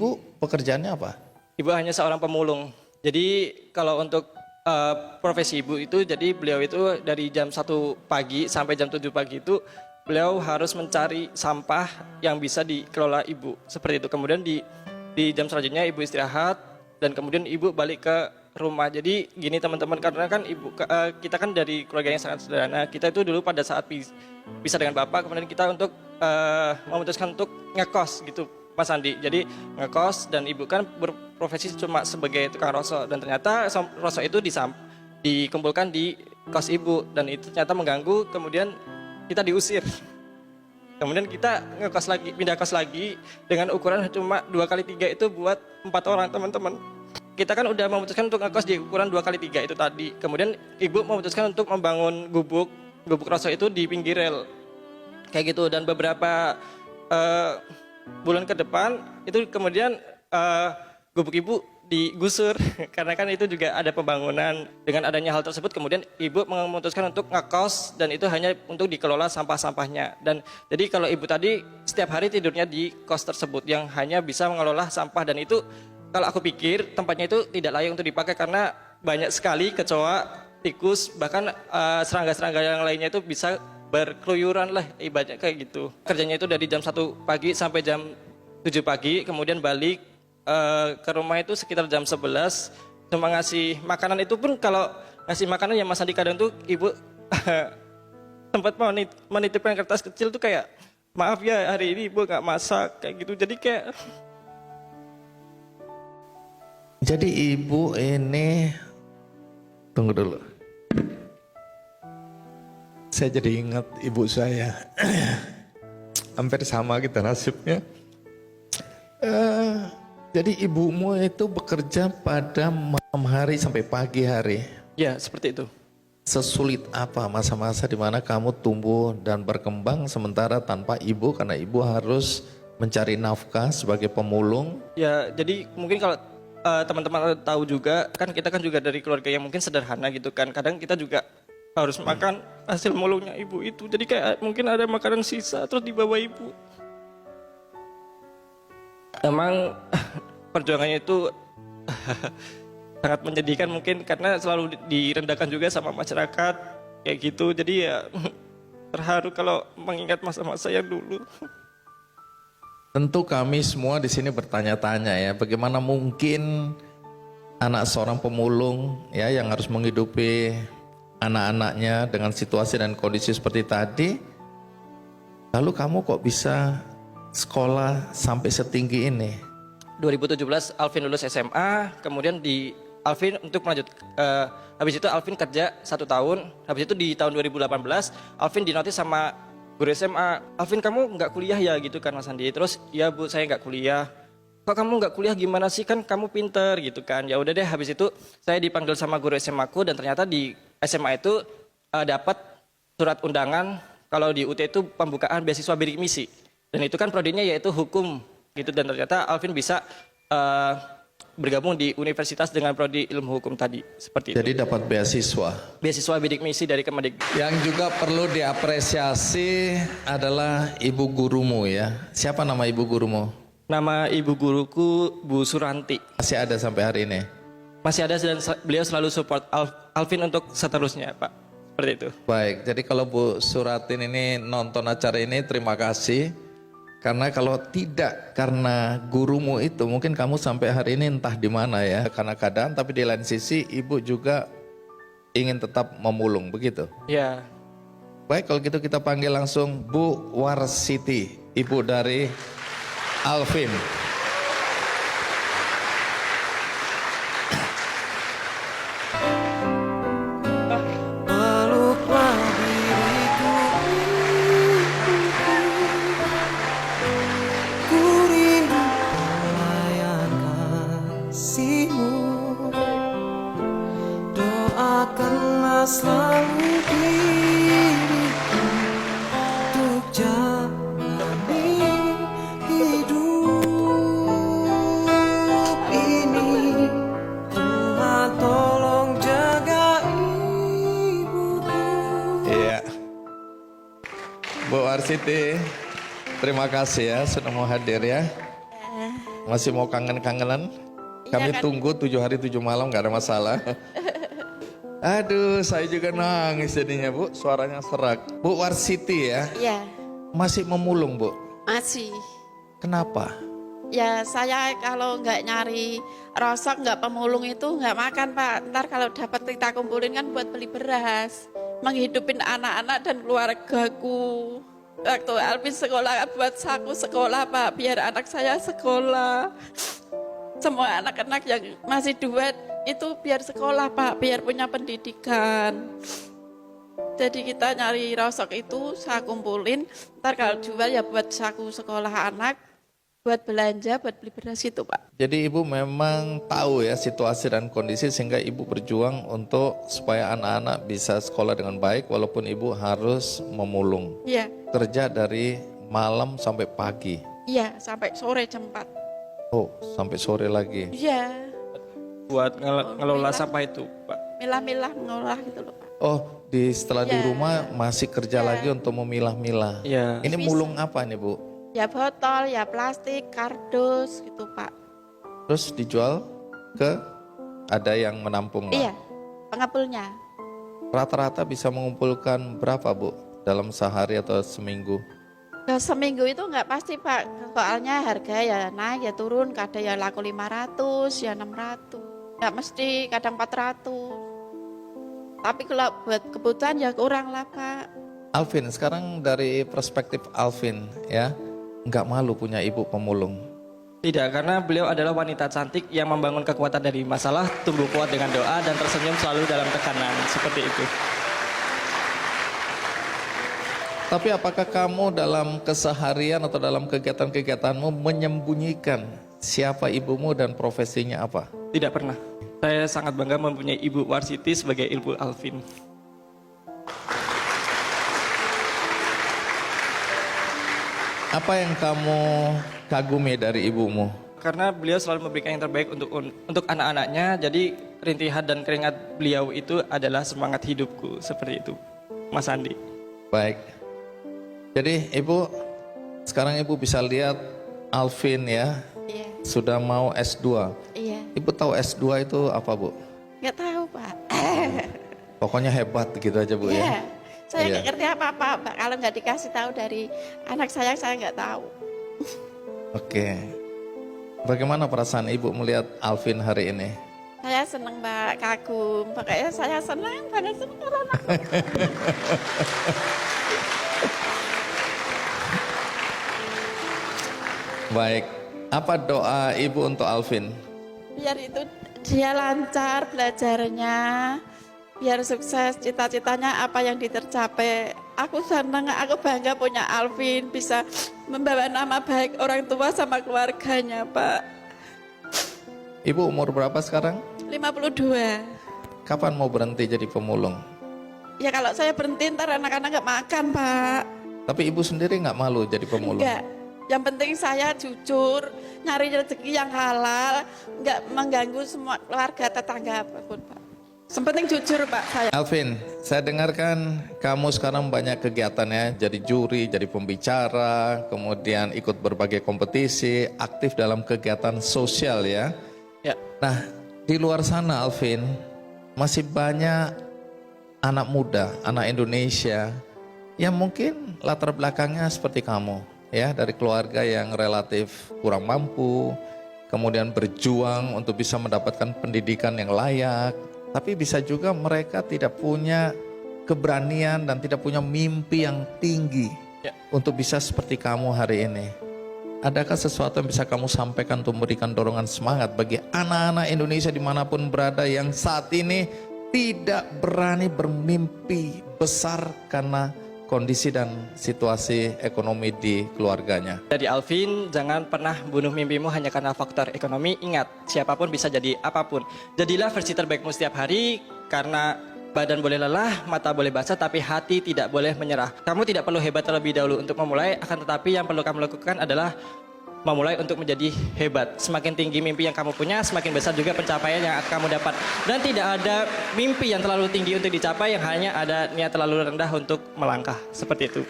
ibu pekerjaannya apa? Ibu hanya seorang pemulung. Jadi kalau untuk profesi ibu itu, jadi beliau itu dari jam 1 pagi sampai jam 7 pagi itu beliau harus mencari sampah yang bisa dikelola ibu. Seperti itu. Kemudian di jam selanjutnya ibu istirahat dan kemudian ibu balik ke rumah. Jadi gini teman-teman, karena kan kita kan dari keluarga yang sangat sederhana. Kita itu dulu pada saat bisa dengan bapak, kemudian kita untuk memutuskan untuk ngekos gitu, Mas Andi. Jadi ngekos dan ibu kan berprofesi cuma sebagai tukang rosok, dan ternyata rosok itu dikumpulkan di kos ibu dan itu ternyata mengganggu. Kemudian kita diusir. Kemudian kita ngekos lagi, pindah kos lagi dengan ukuran cuma 2x3 itu buat 4 orang teman-teman. Kita kan udah memutuskan untuk ngekos di ukuran 2x3 itu tadi. Kemudian ibu memutuskan untuk membangun gubuk rosok itu di pinggir rel. Kayak gitu, dan beberapa bulan ke depan itu kemudian gubuk ibu digusur karena kan itu juga ada pembangunan. Dengan adanya hal tersebut kemudian ibu memutuskan untuk ngekos dan itu hanya untuk dikelola sampah-sampahnya. Dan jadi kalau ibu tadi setiap hari tidurnya di kos tersebut yang hanya bisa mengelola sampah, dan itu kalau aku pikir tempatnya itu tidak layak untuk dipakai karena banyak sekali kecoa, tikus, bahkan serangga-serangga yang lainnya itu bisa berkeluyuran lah ibaratnya kayak gitu. Kerjanya itu dari jam 1 pagi sampai jam 7 pagi, kemudian balik ke rumah itu sekitar jam 11. Cuma ngasih makanan itu pun kalau ngasih makanan ya Mas Andi, kadang tuh ibu tempat menitipkan kertas kecil tuh kayak, maaf ya hari ini ibu gak masak kayak gitu. Jadi ibu ini, tunggu dulu. Saya jadi ingat ibu saya. Hampir sama kita nasibnya. Jadi ibumu itu bekerja pada malam hari sampai pagi hari. Ya, seperti itu. Sesulit apa masa-masa di mana kamu tumbuh dan berkembang sementara tanpa ibu, karena ibu harus mencari nafkah sebagai pemulung? Ya, jadi mungkin kalau teman-teman tahu juga, kan kita kan juga dari keluarga yang mungkin sederhana gitu kan. Kadang kita juga harus makan hasil mulungnya ibu itu. Jadi kayak mungkin ada makanan sisa terus dibawa ibu. Emang perjuangannya itu sangat menyedihkan mungkin karena selalu direndahkan juga sama masyarakat kayak gitu. Jadi ya terharu kalau mengingat masa-masa yang dulu. Tentu kami semua di sini bertanya-tanya ya, bagaimana mungkin anak seorang pemulung ya yang harus menghidupi anak-anaknya dengan situasi dan kondisi seperti tadi, lalu kamu kok bisa sekolah sampai setinggi ini? 2017 Alvin lulus SMA, kemudian di Alvin untuk melanjut, habis itu Alvin kerja 1 tahun, habis itu di tahun 2018 Alvin dinotis sama guru SMA, Alvin kamu nggak kuliah ya gitu kan Mas Andi. Terus ya bu saya nggak kuliah. Kok kamu nggak kuliah gimana sih, kan kamu pinter gitu kan. Ya udah deh, habis itu saya dipanggil sama guru SMA ku, dan ternyata di SMA itu dapat surat undangan kalau di UT itu pembukaan beasiswa bidik misi, dan itu kan prodinya yaitu hukum gitu. Dan ternyata Alvin bisa bergabung di universitas dengan prodi ilmu hukum tadi, seperti itu. Jadi dapat beasiswa bidik misi dari Kemendikbud. Yang juga perlu diapresiasi adalah ibu gurumu ya. Siapa nama ibu gurumu? Nama ibu guruku Bu Suranti. Masih ada sampai hari ini? Masih ada, dan beliau selalu support Alvin untuk seterusnya Pak. Seperti itu. Baik, jadi kalau Bu Suratin ini nonton acara ini, terima kasih. Karena kalau tidak karena gurumu itu, mungkin kamu sampai hari ini entah di mana ya. Karena keadaan, tapi di lain sisi ibu juga ingin tetap memulung, begitu? Ya. Baik, kalau gitu kita panggil langsung Bu Warsiti, ibu dari Alvin. Peluklah diriku, ku rindu melayan kasihmu. Doakanlah selalu diriku untuk jalani hidup ini. Tuhan tolong jaga ibuku. Iya. Bu Warsiti, terima kasih ya sudah mau hadir ya. Masih mau kangen-kangenan? Kami Iya kan? tunggu 7 hari 7 malam nggak ada masalah. Aduh, saya juga nangis jadinya Bu, suaranya serak. Bu Warsiti ya, Iya, masih memulung Bu. masih. Kenapa? Ya saya kalau nggak nyari rosok, nggak pemulung itu nggak makan Pak. Ntar kalau dapat kita kumpulin kan buat beli beras. Menghidupin anak-anak dan keluargaku. Waktu Alvin sekolah buat saku sekolah Pak, biar anak saya sekolah. Semua anak-anak yang masih duet itu biar sekolah Pak, biar punya pendidikan. Jadi kita nyari rosok itu saya kumpulin, ntar kalau jual ya buat saku sekolah anak, buat belanja, buat beli beras gitu Pak. Jadi Ibu memang tahu ya situasi dan kondisi sehingga Ibu berjuang untuk supaya anak-anak bisa sekolah dengan baik walaupun Ibu harus memulung. Iya, Kerja dari malam sampai pagi. iya sampai sore jam 4. Oh, sampai sore lagi. Iya, Buat ngelola sampah itu, Pak. milah-milah mengolah gitu loh Pak. Oh, setelah di Ya. rumah masih kerja lagi untuk memilah-milah. Iya. Ini mulung apa nih Bu? Ya botol, ya plastik, kardus gitu Pak. Terus dijual ke ada yang menampung lah. Iya, pengepulnya. Rata-rata bisa mengumpulkan berapa Bu dalam sehari atau seminggu? Ya, seminggu itu nggak pasti Pak, soalnya harga ya naik ya turun, kadang ya laku 500, ya 600. Nggak mesti, kadang 400. Tapi kalau buat kebutuhan ya kurang lah Pak. Alvin, sekarang dari perspektif Alvin ya, nggak malu punya ibu pemulung? Tidak, karena beliau adalah wanita cantik yang membangun kekuatan dari masalah, tumbuh kuat dengan doa, dan tersenyum selalu dalam tekanan. Seperti itu. Tapi apakah kamu dalam keseharian atau dalam kegiatan-kegiatanmu menyembunyikan siapa ibumu dan profesinya apa? Tidak pernah. Saya sangat bangga mempunyai Ibu Warsiti sebagai Ibu Alvin. Apa yang kamu kagumi dari ibumu? Karena beliau selalu memberikan yang terbaik untuk anak-anaknya, jadi rintihan dan keringat beliau itu adalah semangat hidupku. Seperti itu, Mas Andi. Baik. Jadi ibu, sekarang ibu bisa lihat Alvin ya, Iya, sudah mau S2. iya. Ibu tahu S2 itu apa Bu? Nggak tahu Pak. Pokoknya hebat gitu aja Bu Iya. ya. Saya Iya. nggak ngerti apa-apa Pak. Kalau nggak dikasih tahu dari anak saya nggak tahu. Oke. Bagaimana perasaan ibu melihat Alvin hari ini? Saya seneng Pak, kagum. Pokoknya saya senang banget sama anak. Baik. Apa doa ibu untuk Alvin? Biar itu dia lancar belajarnya, biar sukses cita-citanya apa yang ditercapai. Aku senang, aku bangga punya Alvin, bisa membawa nama baik orang tua sama keluarganya Pak. Ibu umur berapa sekarang? 52. Kapan mau berhenti jadi pemulung? Ya kalau saya berhenti ntar anak-anak nggak makan Pak. Tapi ibu sendiri nggak malu jadi pemulung? Enggak. Yang penting saya jujur, nyari rezeki yang halal, nggak mengganggu semua keluarga tetangga apapun Pak. Yang penting jujur Pak saya. Alvin, saya dengarkan kamu sekarang banyak kegiatan ya, jadi juri, jadi pembicara, kemudian ikut berbagai kompetisi, aktif dalam kegiatan sosial ya. Ya, Nah, di luar sana Alvin, masih banyak anak muda, anak Indonesia yang mungkin latar belakangnya seperti kamu ya, dari keluarga yang relatif kurang mampu, kemudian berjuang untuk bisa mendapatkan pendidikan yang layak, tapi bisa juga mereka tidak punya keberanian dan tidak punya mimpi yang tinggi Ya. untuk bisa seperti kamu hari ini. Adakah sesuatu yang bisa kamu sampaikan untuk memberikan dorongan semangat bagi anak-anak Indonesia dimanapun berada yang saat ini tidak berani bermimpi besar karena kondisi dan situasi ekonomi di keluarganya? Jadi Alvin, jangan pernah bunuh mimpimu hanya karena faktor ekonomi. Ingat, siapapun bisa jadi apapun. Jadilah versi terbaikmu setiap hari, karena badan boleh lelah, mata boleh basah, tapi hati tidak boleh menyerah. Kamu tidak perlu hebat terlebih dahulu untuk memulai, akan tetapi yang perlu kamu lakukan adalah memulai untuk menjadi hebat. Semakin tinggi mimpi yang kamu punya, semakin besar juga pencapaian yang akan kamu dapat. Dan tidak ada mimpi yang terlalu tinggi untuk dicapai, yang hanya ada niat terlalu rendah untuk melangkah. Seperti itu.